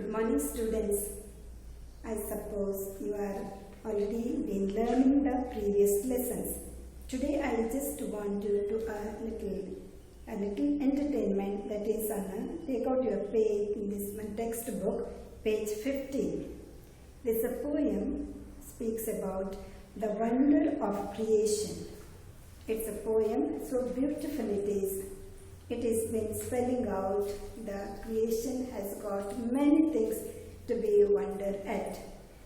Good morning, students. I suppose you are already been learning the previous lessons. Today I just want you to a little entertainment, that is take out your page in this one textbook, page 15. This poem speaks about the wonder of creation. It's a poem, so beautiful it is. It has been spelling out the creation has got many things to be wondered at.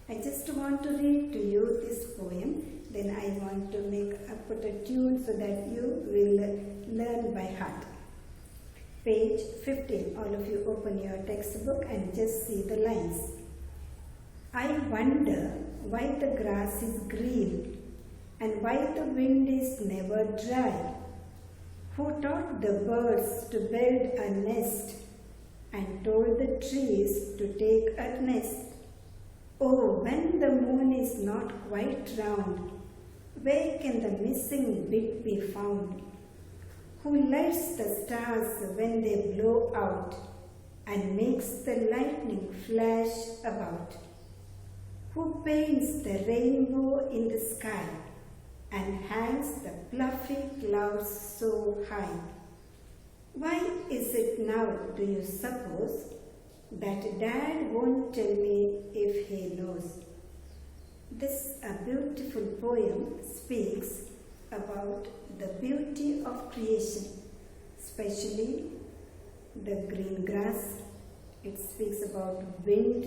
I just want to read to you this poem, then I want to put a tune so that you will learn by heart. Page 15, all of you open your textbook and just see the lines. I wonder why the grass is green and why the wind is never dry. Who taught the birds to build a nest and told the trees to take a nest? Oh, when the moon is not quite round, where can the missing bit be found? Who lights the stars when they blow out and makes the lightning flash about? Who paints the rainbow in the sky and hangs the fluffy clouds so high? Why is it now, do you suppose, that Dad won't tell me if he knows? This beautiful poem speaks about the beauty of creation, especially the green grass. It speaks about wind,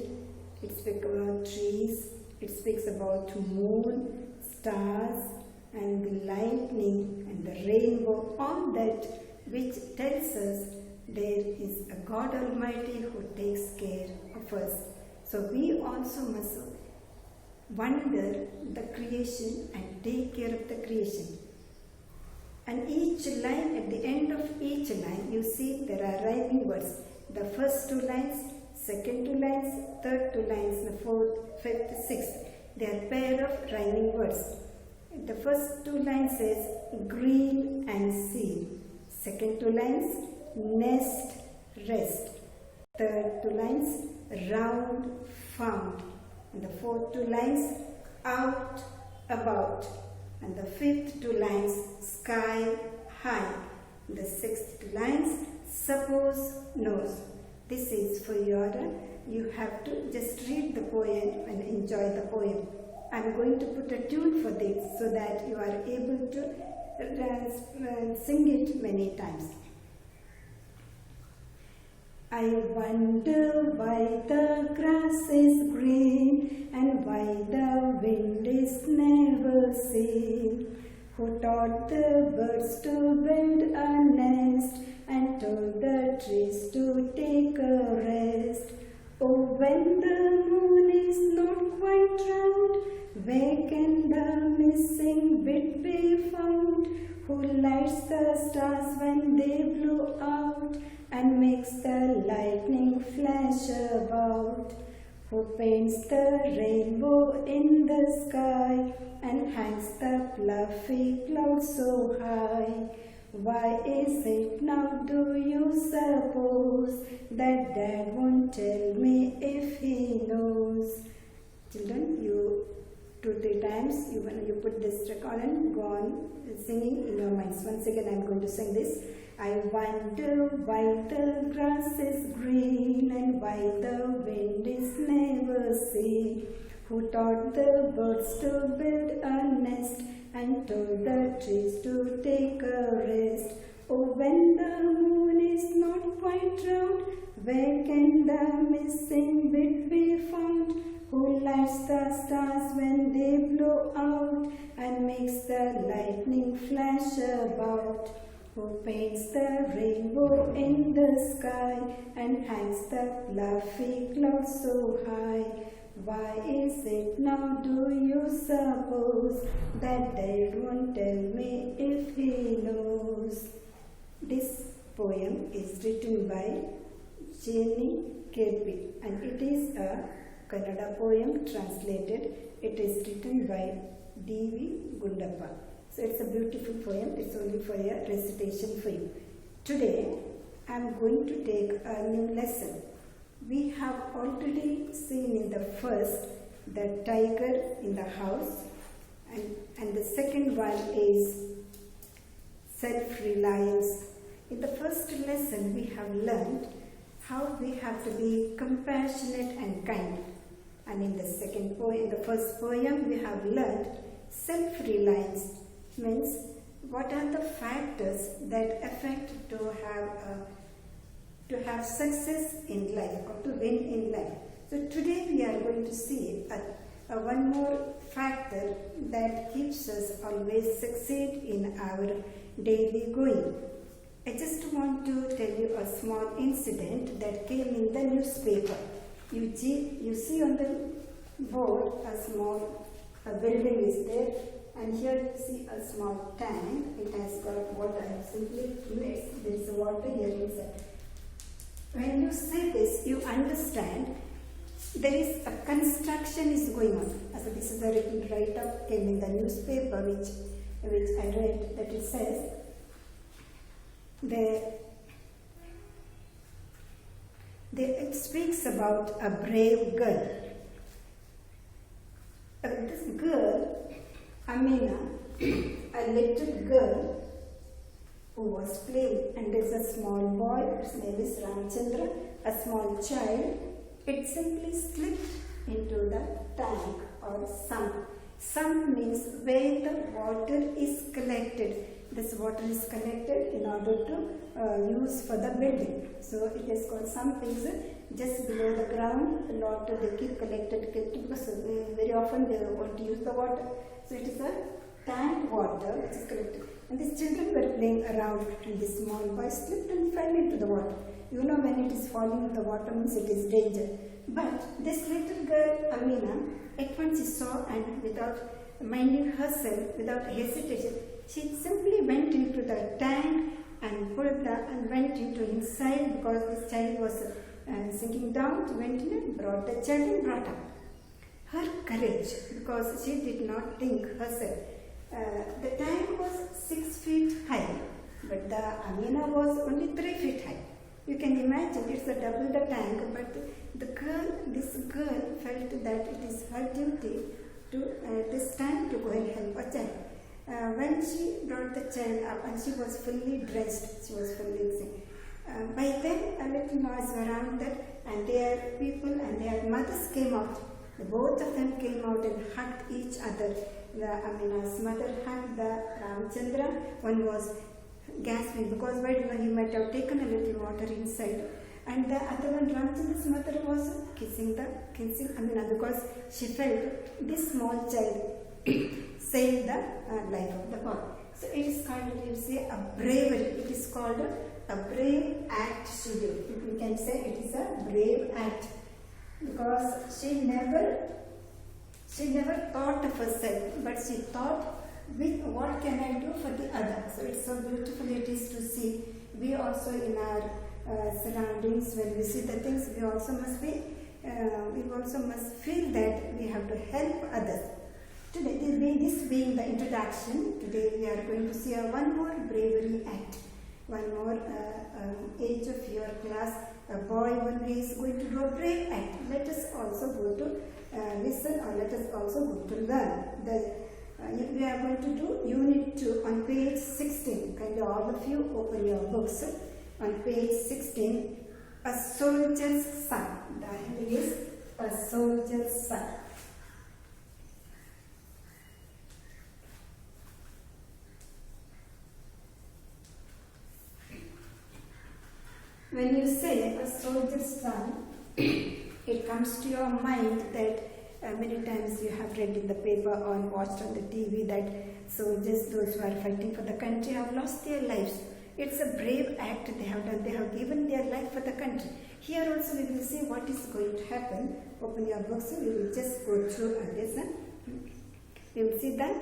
it speaks about trees, it speaks about moon, stars, and the lightning and the rainbow, all that which tells us there is a God Almighty who takes care of us. So we also must wonder the creation and take care of the creation. And each line, at the end of each line, you see there are rhyming words. The first two lines, second two lines, third two lines, the fourth, fifth, sixth. They are pair of rhyming words. The first two lines says green and sea. Second two lines, nest, rest. Third two lines, round, found. And the fourth two lines, out, about. And the fifth two lines, sky, high. And the sixth two lines, suppose, knows. This is for your, you have to just read the poem and enjoy the poem. I am going to put a tune for this so that you are able to sing it many times. I wonder why the grass is green and why the wind is never seen. Who taught the birds to build a nest and told the trees to take a rest? Oh, when the moon is not quite round, where can the missing bit be found? Who lights the stars when they blow out and makes the lightning flash about? Who paints the rainbow in the sky and hangs the fluffy clouds so high? Why is it now, do you suppose, that Dad won't tell me if he knows? Children, you 2-3 times you put this record and go on singing in your minds. Once again I am going to sing this. I wonder why the grass is green and why the wind is never seen. Who taught the birds to build a nest and told the trees to take a rest? Oh, when the moon is not quite round, where can the missing bit be found? Who lights the stars when they blow out and makes the lightning flash about? Who paints the rainbow in the sky and hangs the fluffy clouds so high? Why is it now, do you suppose, that Dad won't tell me if he knows? This poem is written by Jenny Kirby and it is a Kannada poem translated. It is written by D.V. Gundappa. So it's a beautiful poem. It's only for a recitation for you. Today I am going to take a new lesson. We have already seen in the first the tiger in the house, and the second one is self-reliance. In the first lesson we have learned how we have to be compassionate and kind. And in the first poem we have learned self-reliance means what are the factors that affect to have success in life or to win in life. So today we are going to see one more factor that keeps us always succeed in our daily going. I just want to tell you a small incident that came in the newspaper. You see on the board a building is there, and here you see a small tank. It has got water. Simply place there is water here inside. When you see this, you understand there is a construction is going on. So this is a written write-up came in the newspaper which I read, that it says it speaks about a brave girl. This girl, Amina, a little girl who was playing, and there's a small boy, his name is Ramchandra, a small child. It simply slipped into the tank or sump. Sump means where the water is collected. This water is collected in order to use for the building. So it is called sump is just below the ground. A lot they keep collected because very often they want to use the water. So it is a tank water which is collected. And these children were playing around, and this small boy slipped and fell into the water. You know, when it is falling into the water means it is danger. But this little girl, Amina, at once she saw, and without minding herself, without hesitation, she simply went into the tank and went into inside, because this child was sinking down. She went in and brought the child and brought up. Her courage, because she did not think herself. The tank was 6 feet high, but the Amina was only 3 feet high. You can imagine it's a double the tank, but this girl felt that it is her duty to this time to go and help a child. When she brought the child up, and she was fully dressed, she was fully sick. By then a little noise around that, and their people and their mothers came out. Both of them came out and hugged each other. The Amina's mother hugged the Ramchandra. One was gasping because he might have taken a little water inside. And the other one, Ramchandra's mother, was kissing Amina, because she felt this small child saved the life of the boy. So it is called, you say, a bravery. It is called a brave act she did. You can say it is a brave act, because she never thought of herself, but she thought, what can I do for the other? So it's so beautiful it is to see. We also in our surroundings, when we see the things, we also must feel that we have to help others. Today, this being the introduction, today we are going to see one more bravery act. One more age of your class, a boy one day is going to do a brave act. Let us also go to listen, or let us also go to learn. We are going to do Unit 2 on page 16. Kindly all of you open your books. On page 16, A Soldier's Son. The heading is A Soldier's Son. When you say a soldier's son, it comes to your mind that many times you have read in the paper or watched on the TV that soldiers, those who are fighting for the country, have lost their lives. It's a brave act they have done. They have given their life for the country. Here also we will see what is going to happen. Open your books. We will just go through this. We will see the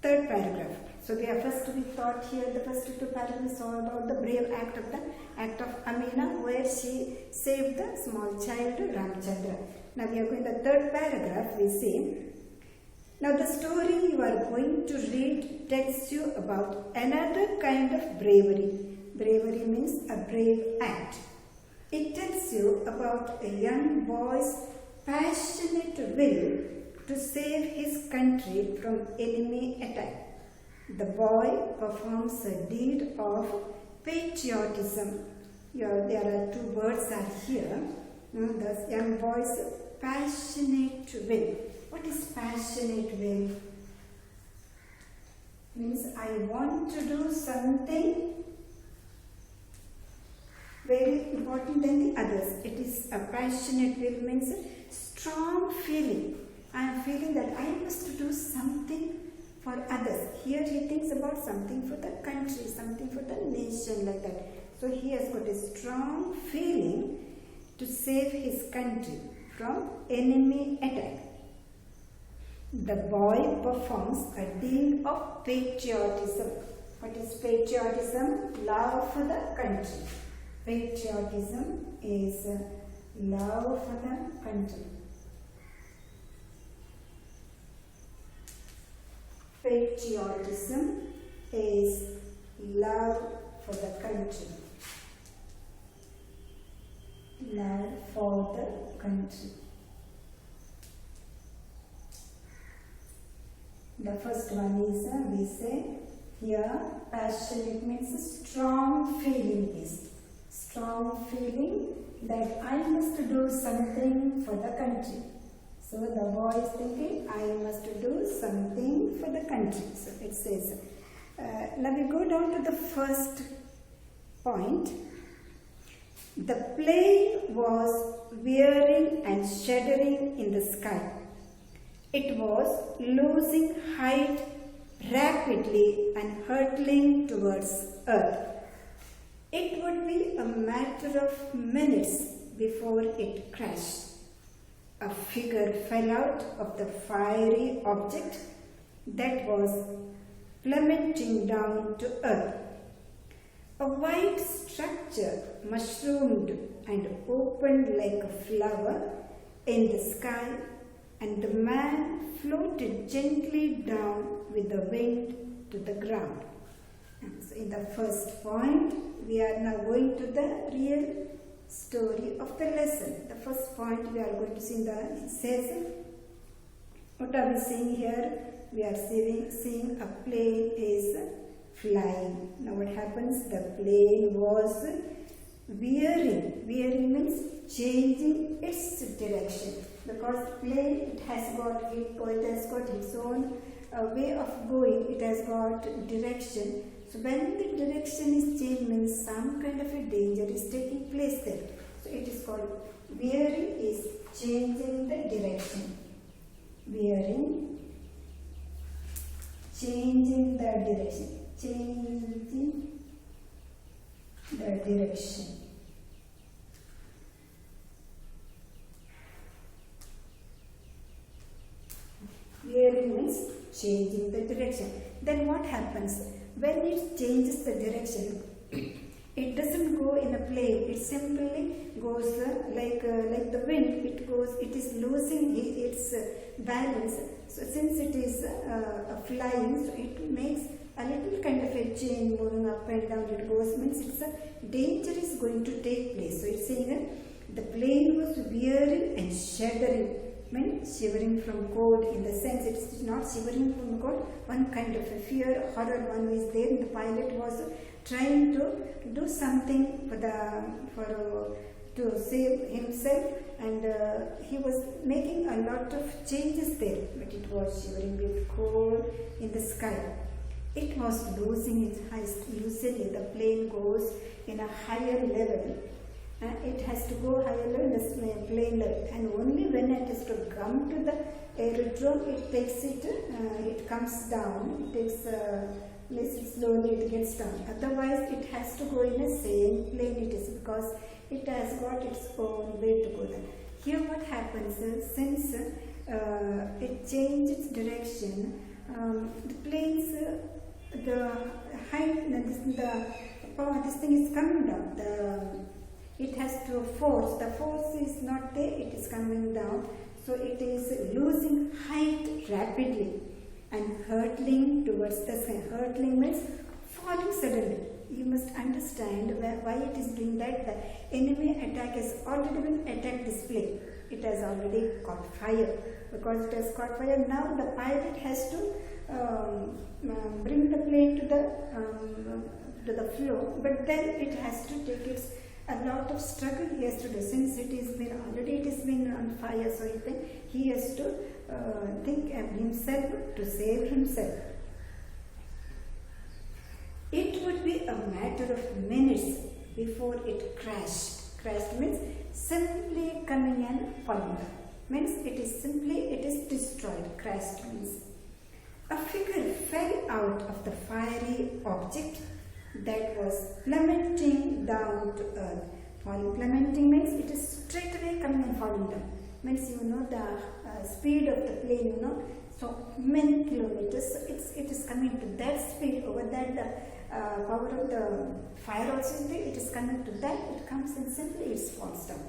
third paragraph. So we thought here the first two paragraphs are about the brave act of Amina, where she saved the small child Ramchandra. Now we are going to the third paragraph. We see, now the story you are going to read tells you about another kind of bravery. Bravery means a brave act. It tells you about a young boy's passionate will to save his country from enemy attack. The boy performs a deed of patriotism. There are two words are here. The young boy's passionate will. What is passionate will? Means I want to do something very important than the others. It is a passionate will means strong feeling. I am feeling that I must do something for others. Here he thinks about something for the country, something for the nation, like that. So he has got a strong feeling to save his country from enemy attack. The boy performs a deed of patriotism. What is patriotism? Love for the country. Patriotism is love for the country. Patriotism is love for the country. Love for the country. The first one is, we say here, passionate means strong feeling is. Strong feeling that I must do something for the country. So the boy is thinking, I must do something for the country. So it says, now we go down to the first point. The plane was veering and shuddering in the sky. It was losing height rapidly and hurtling towards earth. It would be a matter of minutes before it crashed. A figure fell out of the fiery object that was plummeting down to earth. A white structure mushroomed and opened like a flower in the sky, and the man floated gently down with the wind to the ground. So in the first point, we are now going to the real story of the lesson. The first point we are going to see it says, what are we seeing here? We are seeing a plane is flying. Now what happens? The plane was veering. Veering means changing its direction. Because plane, it has got its own way of going. It has got direction. So when the direction is changed means some kind of a danger is taking place there. So it is called veering is changing the direction. Veering, changing the direction. Changing the direction. Veering means changing the direction. Then what happens? When it changes the direction, it doesn't go in a plane. It simply goes like the wind. It is losing its balance. So since it is flying, so it makes a little kind of a change, moving up and down. It goes means it's a danger is going to take place. So it's saying that the plane was veering and shuddering. Means shivering from cold, in the sense it's not shivering from cold, one kind of a fear, horror one is there. The pilot was trying to do something to save himself, and he was making a lot of changes there, but it was shivering with cold in the sky. It was losing its height. Usually the plane goes in a higher level. It has to go higher level, the plane level, and only when it has to come to the aerodrome, it comes down. It takes slowly, it gets down. Otherwise, it has to go in the same plane it is, because it has got its own way to go there. Here, what happens is, since it changes its direction, the plane's the height, this thing is coming down. It has to force. The force is not there, it is coming down. So it is losing height rapidly and hurtling towards the sky. Hurtling means falling suddenly. you must understand why it is doing that. The enemy attack has already been attacked this plane. It has already caught fire. Because it has caught fire, now the pilot has to bring the plane to the floor. But then it has to take a lot of struggle he has to do, since it has been on fire. So he has to think of himself to save himself. It would be a matter of minutes before it crashed. Crashed means simply coming and falling down. Means it is destroyed. Crashed means a figure fell out of the fiery object that was plummeting down to earth. Plummeting means it is straight away coming and falling down. Means the speed of the plane, so many kilometers. So it is coming to that speed. Over that the power of the fire also is there. It is coming to that. It comes and simply it falls down.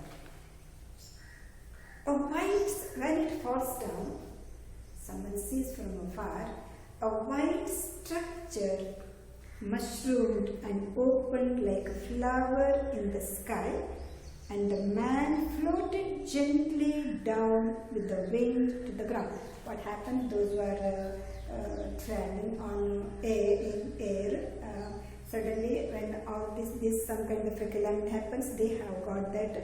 When it falls down, someone sees from afar a white structure mushroomed and opened like a flower in the sky, and the man floated gently down with the wind to the ground. What happened? Those were traveling on air. Suddenly, when all this some kind of a calamity happens, they have got that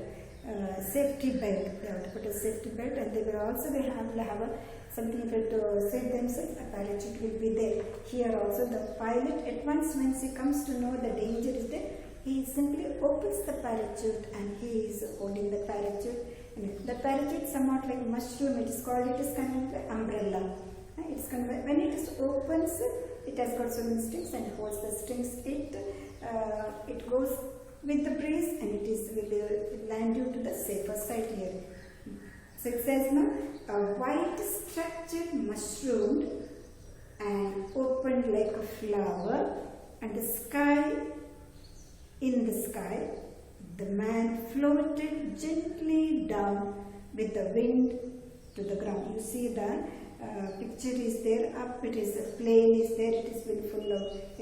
safety belt. They have to put a safety belt, and they will also have something to save themselves. A parachute will be there. Here also the pilot, at once when he comes to know the danger is there, he simply opens the parachute and he is holding the parachute. And the parachute is somewhat like mushroom. It is kind of like umbrella. It's kind of when it is opens, it has got so many strings and holds the strings. It goes with the breeze and will land you to the safer side here. So it says now, a white structure mushroomed and opened like a flower, and in the sky, the man floated gently down with the wind to the ground. You see the picture is there. Up it is, a plane is there. It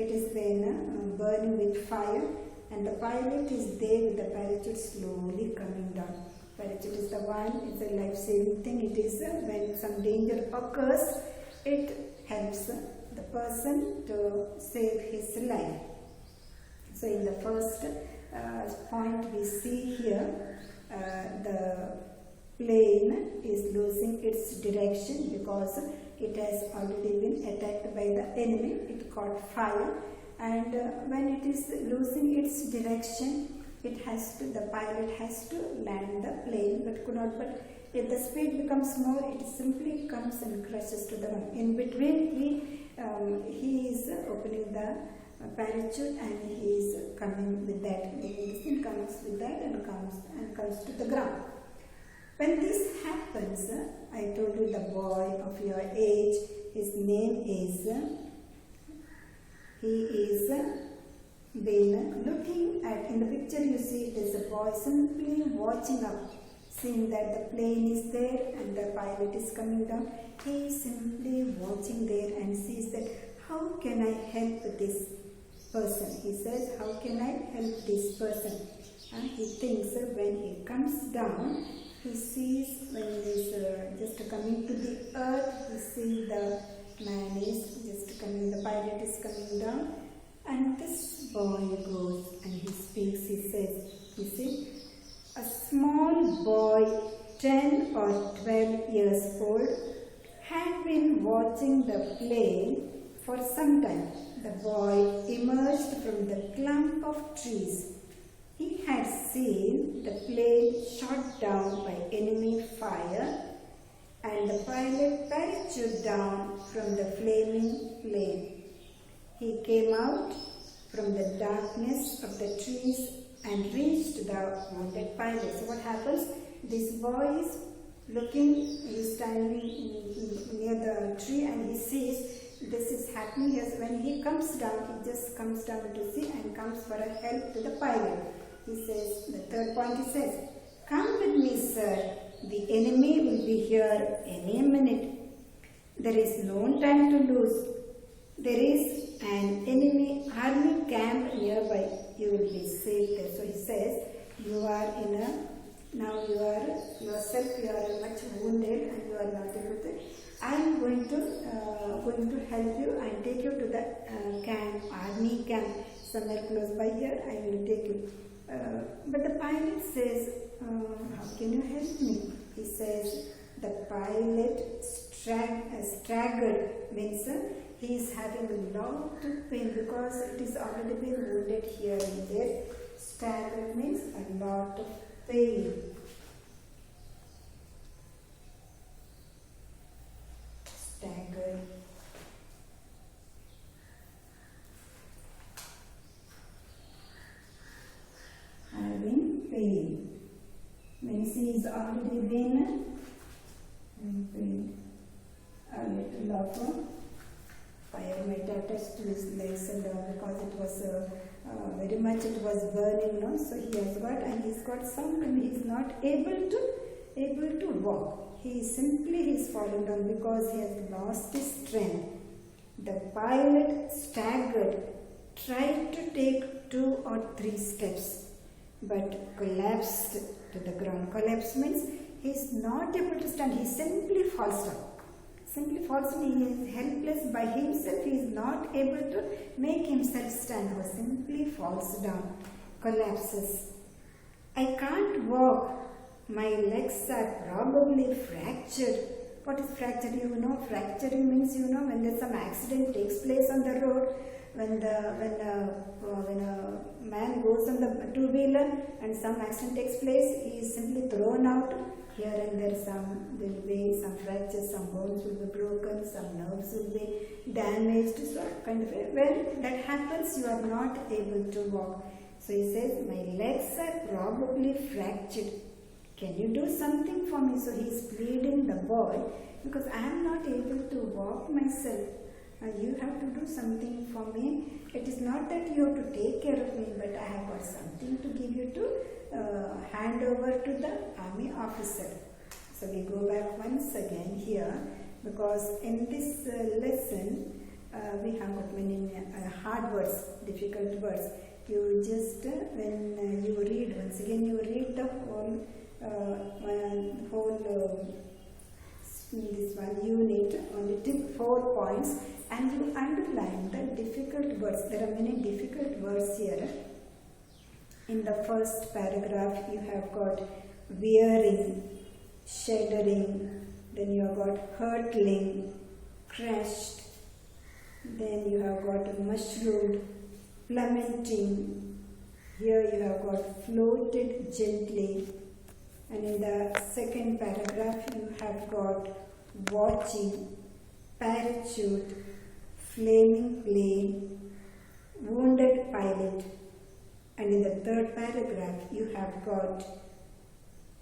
is been burning with fire, and the pilot is there with the parachute slowly coming down. Parachute is the one, it's a life-saving thing. It is when some danger occurs, it helps the person to save his life. So in the first point we see here, the plane is losing its direction because it has already been attacked by the enemy. It caught fire, and when it is losing its direction, the pilot has to land the plane, but could not. But if the speed becomes more, it simply comes and crashes to the ground. In between, he is opening the parachute and he is coming with that. He comes with that and comes to the ground. When this happens, I told you the boy of your age, his name is. He is been looking at, in the picture you see it is a boy simply watching up, seeing that the plane is there and the pilot is coming down. He is simply watching there and sees that how can I help this person? He says, how can I help this person? And he thinks when he comes down, he sees when he is just coming to the earth, he sees the man is just coming, the pilot is coming down. And this boy goes and he speaks, he says, you see, a small boy, 10 or 12 years old, had been watching the plane for some time. The boy emerged from the clump of trees. He had seen the plane shot down by enemy fire and the pilot parachuted down from the flaming plane. He came out from the darkness of the trees and reached the wounded pilot. So what happens? This boy is looking, he is standing near the tree and he sees this is happening. Yes, when he comes down, he just comes down to see and comes for a help to the pilot. He says, the third point he says, come with me, sir. The enemy will be here any minute. There is no time to lose. There is an enemy army camp nearby, you will be safe there. So he says, you are in a, now you are yourself, you are much wounded and you are not able to, I am going to help you and take you to the camp, army camp, somewhere close by here, I will take you. But the pilot says, how can you help me? He says, the pilot staggered, means he is having a lot of pain because it is already been wounded here and there. Staggered means a lot of pain. Staggered. Having pain. Means he is already been pain. A little of fire might attach to his legs and because it was very much it was burning, no? So he has got, and he's got some, and he's not able to walk. He is falling down because he has lost his strength. The pilot staggered, tried to take 2 or 3 steps, but collapsed to the ground. Collapse means he is not able to stand. He simply falls down. Simply falls down. He is helpless by himself. He is not able to make himself stand. He simply falls down. Collapses. I can't walk. My legs are probably fractured. What is fractured? You know, fracturing means, you know, when there's some accident takes place on the road, when a man goes on the two-wheeler and some accident takes place, he is simply thrown out. Here and there will be some fractures, some bones will be broken, some nerves will be damaged. So kind of when that happens, you are not able to walk. So he says, my legs are probably fractured. Can you do something for me? So he is pleading the boy, because I am not able to walk myself. You have to do something for me. It is not that you have to take care of me, but I have got something to give you to hand over to the army officer. So we go back once again here, because in this lesson we have got many hard words, difficult words. You just, when you read, once again you read the whole this one unit, only 4 points, and you underline the difficult words. There are many difficult words here. In the first paragraph you have got wearing, shuddering, then you have got hurtling, crushed, then you have got mushroomed, plummeting, here you have got floated gently, and in the second paragraph you have got watching, parachute, flaming plane, wounded pilot, and in the third paragraph you have got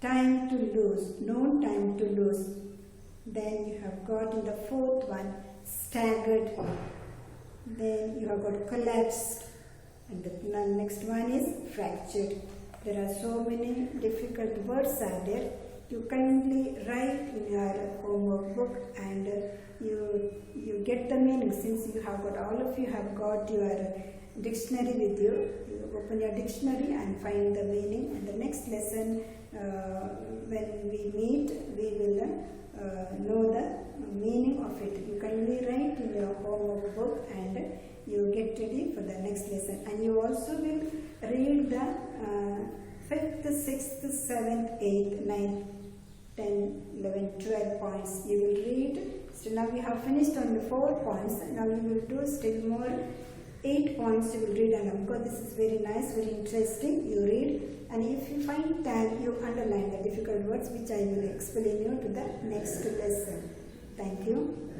time to lose, no time to lose. Then you have got in the fourth one staggered, then you have got collapsed, and the next one is fractured. There are so many difficult words are there. You kindly write in your homework book and you get the meaning. Since you have got, all of you have got your dictionary with you, you open your dictionary and find the meaning. And the next lesson, when we meet, we will know the meaning of it. You kindly write in your homework book and you get ready for the next lesson. And you also will read the 5th, 6th, 7th, 8th, 9th, 10, 11, 12 points. You will read. So now we have finished on the 4 points. Now you will do still more 8 points you will read, and of course this is very nice, very interesting. You read, and if you find time, you underline the difficult words which I will explain you to the next lesson. Thank you.